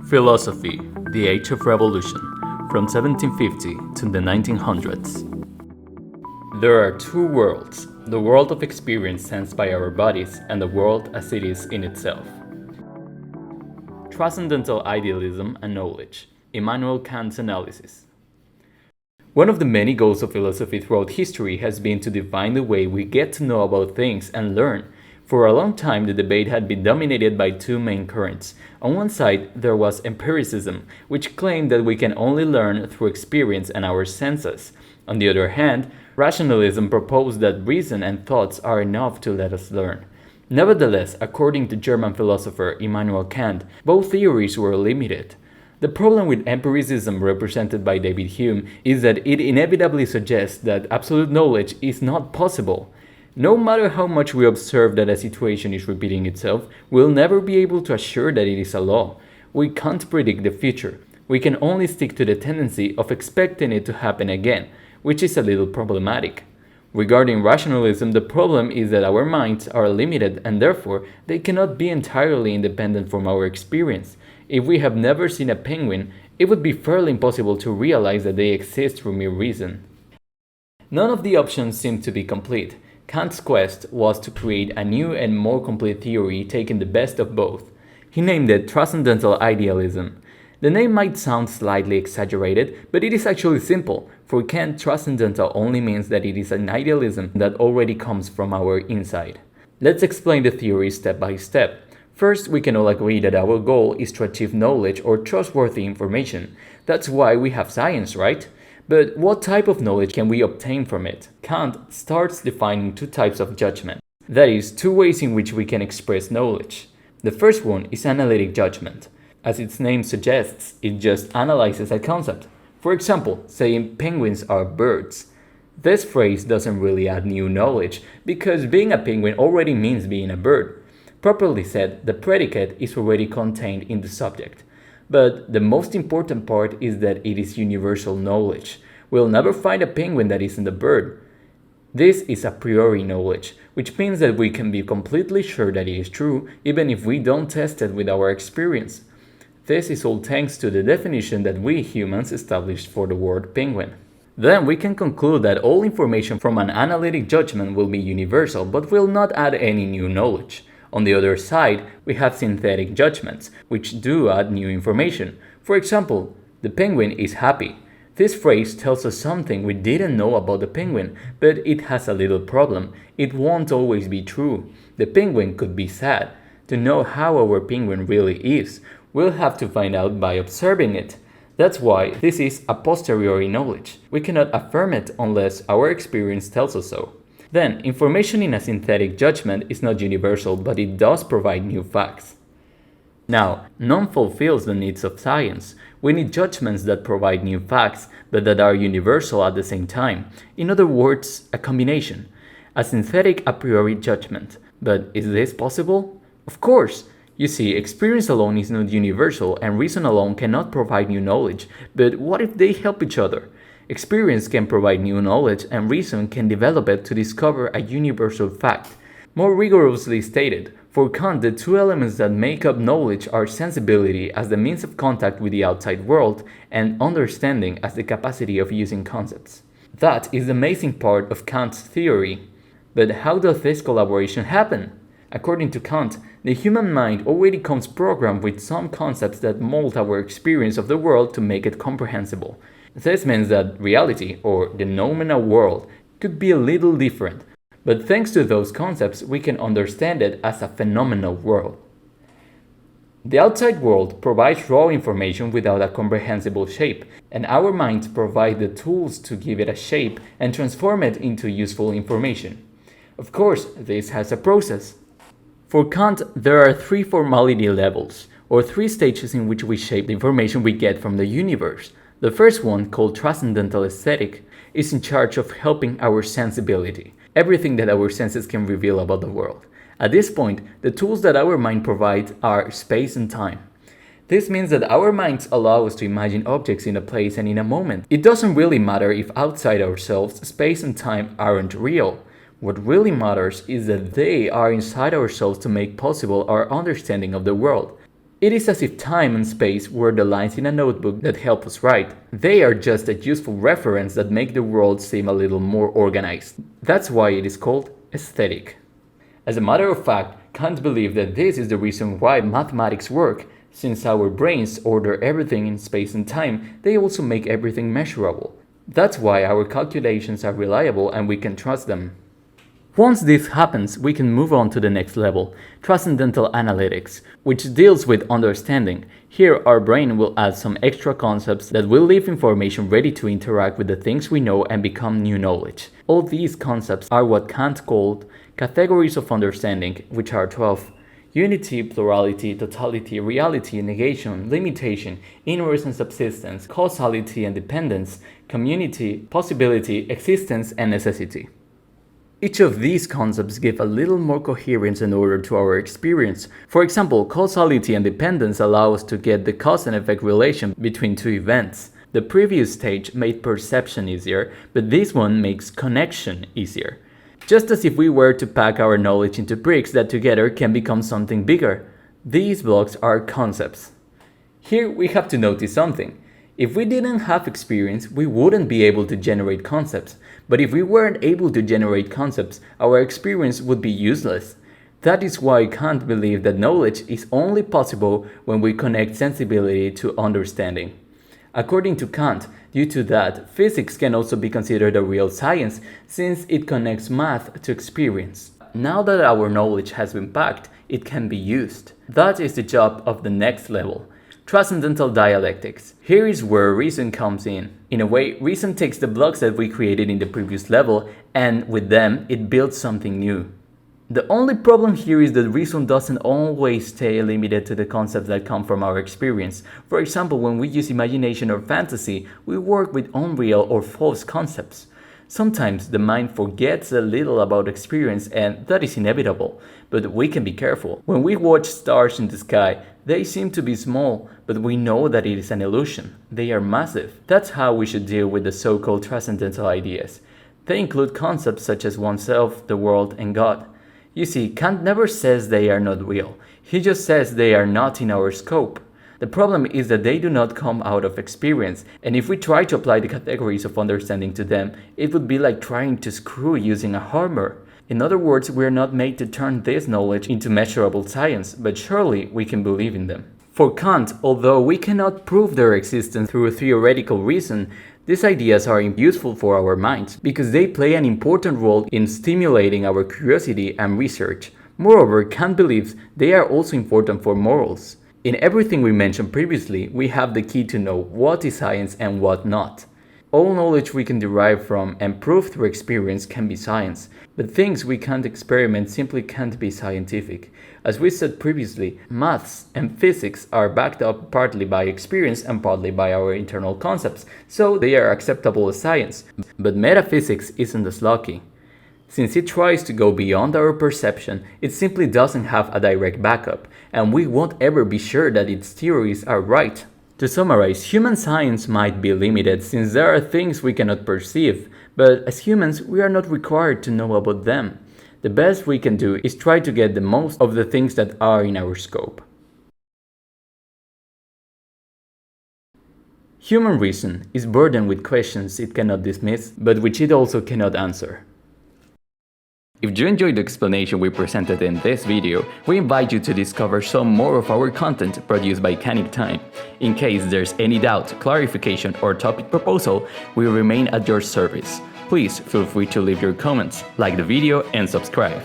Philosophy, the Age of Revolution, from 1750 to the 1900s. There are two worlds, the world of experience sensed by our bodies and the world as it is in itself. Transcendental Idealism and Knowledge, Immanuel Kant's analysis. One of the many goals of philosophy throughout history has been to define the way we get to know about things and learn. For a long time, the debate had been dominated by two main currents. On one side, there was Empiricism, which claimed that we can only learn through experience and our senses. On the other hand, Rationalism proposed that reason and thoughts are enough to let us learn. Nevertheless, according to German philosopher Immanuel Kant, both theories were limited. The problem with empiricism represented by David Hume is that it inevitably suggests that absolute knowledge is not possible. No matter how much we observe that a situation is repeating itself, we'll never be able to assure that it is a law. We can't predict the future. We can only stick to the tendency of expecting it to happen again, which is a little problematic. Regarding rationalism, the problem is that our minds are limited and therefore they cannot be entirely independent from our experience. If we have never seen a penguin, it would be fairly impossible to realize that they exist through mere reason. None of the options seem to be complete. Kant's quest was to create a new and more complete theory taking the best of both. He named it Transcendental Idealism. The name might sound slightly exaggerated, but it is actually simple. For Kant, transcendental only means that it is an idealism that already comes from our inside. Let's explain the theory step by step. First, we can all agree that our goal is to achieve knowledge or trustworthy information. That's why we have science, right? But what type of knowledge can we obtain from it? Kant starts defining two types of judgment. That is, two ways in which we can express knowledge. The first one is analytic judgment. As its name suggests, it just analyzes a concept. For example, saying penguins are birds. This phrase doesn't really add new knowledge, because being a penguin already means being a bird. Properly said, the predicate is already contained in the subject. But the most important part is that it is universal knowledge. We'll never find a penguin that isn't a bird. This is a priori knowledge, which means that we can be completely sure that it is true, even if we don't test it with our experience. This is all thanks to the definition that we humans established for the word penguin. Then we can conclude that all information from an analytic judgment will be universal, but will not add any new knowledge. On the other side, we have synthetic judgments, which do add new information. For example, the penguin is happy. This phrase tells us something we didn't know about the penguin, but it has a little problem. It won't always be true. The penguin could be sad. To know how our penguin really is, we'll have to find out by observing it. That's why this is a posteriori knowledge. We cannot affirm it unless our experience tells us so. Then, information in a synthetic judgment is not universal, but it does provide new facts. Now, none fulfills the needs of science. We need judgments that provide new facts, but that are universal at the same time. In other words, a combination. A synthetic a priori judgment. But is this possible? Of course! You see, experience alone is not universal, and reason alone cannot provide new knowledge. But what if they help each other? Experience can provide new knowledge, and reason can develop it to discover a universal fact. More rigorously stated, for Kant, the two elements that make up knowledge are sensibility as the means of contact with the outside world, and understanding as the capacity of using concepts. That is the amazing part of Kant's theory. But how does this collaboration happen? According to Kant, the human mind already comes programmed with some concepts that mold our experience of the world to make it comprehensible. This means that reality, or the nominal world, could be a little different, but thanks to those concepts, we can understand it as a phenomenal world. The outside world provides raw information without a comprehensible shape, and our minds provide the tools to give it a shape and transform it into useful information. Of course, this has a process. For Kant, there are three formality levels, or three stages in which we shape the information we get from the universe. The first one, called Transcendental Aesthetic, is in charge of helping our sensibility, everything that our senses can reveal about the world. At this point, the tools that our mind provides are space and time. This means that our minds allow us to imagine objects in a place and in a moment. It doesn't really matter if outside ourselves, space and time aren't real. What really matters is that they are inside ourselves to make possible our understanding of the world. It is as if time and space were the lines in a notebook that help us write. They are just a useful reference that make the world seem a little more organized. That's why it is called aesthetic. As a matter of fact, Kant believed that this is the reason why mathematics work. Since our brains order everything in space and time, they also make everything measurable. That's why our calculations are reliable and we can trust them. Once this happens, we can move on to the next level, Transcendental Analytics, which deals with understanding. Here, our brain will add some extra concepts that will leave information ready to interact with the things we know and become new knowledge. All these concepts are what Kant called categories of understanding, which are 12. Unity, plurality, totality, reality, negation, limitation, inverse and subsistence, causality and dependence, community, possibility, existence, and necessity. Each of these concepts give a little more coherence and order to our experience. For example, causality and dependence allow us to get the cause and effect relation between two events. The previous stage made perception easier, but this one makes connection easier. Just as if we were to pack our knowledge into bricks that together can become something bigger. These blocks are concepts. Here we have to notice something. If we didn't have experience, we wouldn't be able to generate concepts. But if we weren't able to generate concepts, our experience would be useless. That is why Kant believed that knowledge is only possible when we connect sensibility to understanding. According to Kant, due to that, physics can also be considered a real science since it connects math to experience. Now that our knowledge has been packed, it can be used. That is the job of the next level. Transcendental Dialectics. Here is where reason comes in. In a way, reason takes the blocks that we created in the previous level and with them, it builds something new. The only problem here is that reason doesn't always stay limited to the concepts that come from our experience. For example, when we use imagination or fantasy, we work with unreal or false concepts. Sometimes the mind forgets a little about experience and that is inevitable, but we can be careful. When we watch stars in the sky, they seem to be small, but we know that it is an illusion. They are massive. That's how we should deal with the so-called transcendental ideas. They include concepts such as oneself, the world, and God. You see, Kant never says they are not real. He just says they are not in our scope. The problem is that they do not come out of experience, and if we try to apply the categories of understanding to them, it would be like trying to screw using a hammer. In other words, we are not made to turn this knowledge into measurable science, but surely we can believe in them. For Kant, although we cannot prove their existence through theoretical reason, these ideas are useful for our minds because they play an important role in stimulating our curiosity and research. Moreover, Kant believes they are also important for morals. In everything we mentioned previously, we have the key to know what is science and what not. All knowledge we can derive from and prove through experience can be science, but things we can't experiment simply can't be scientific. As we said previously, maths and physics are backed up partly by experience and partly by our internal concepts, so they are acceptable as science. But metaphysics isn't as lucky. Since it tries to go beyond our perception, it simply doesn't have a direct backup, and we won't ever be sure that its theories are right. To summarize, human science might be limited since there are things we cannot perceive, but as humans, we are not required to know about them. The best we can do is try to get the most of the things that are in our scope. Human reason is burdened with questions it cannot dismiss, but which it also cannot answer. If you enjoyed the explanation we presented in this video, we invite you to discover some more of our content produced by Kanik Time. In case there's any doubt, clarification, or topic proposal, we remain at your service. Please feel free to leave your comments, like the video, and subscribe.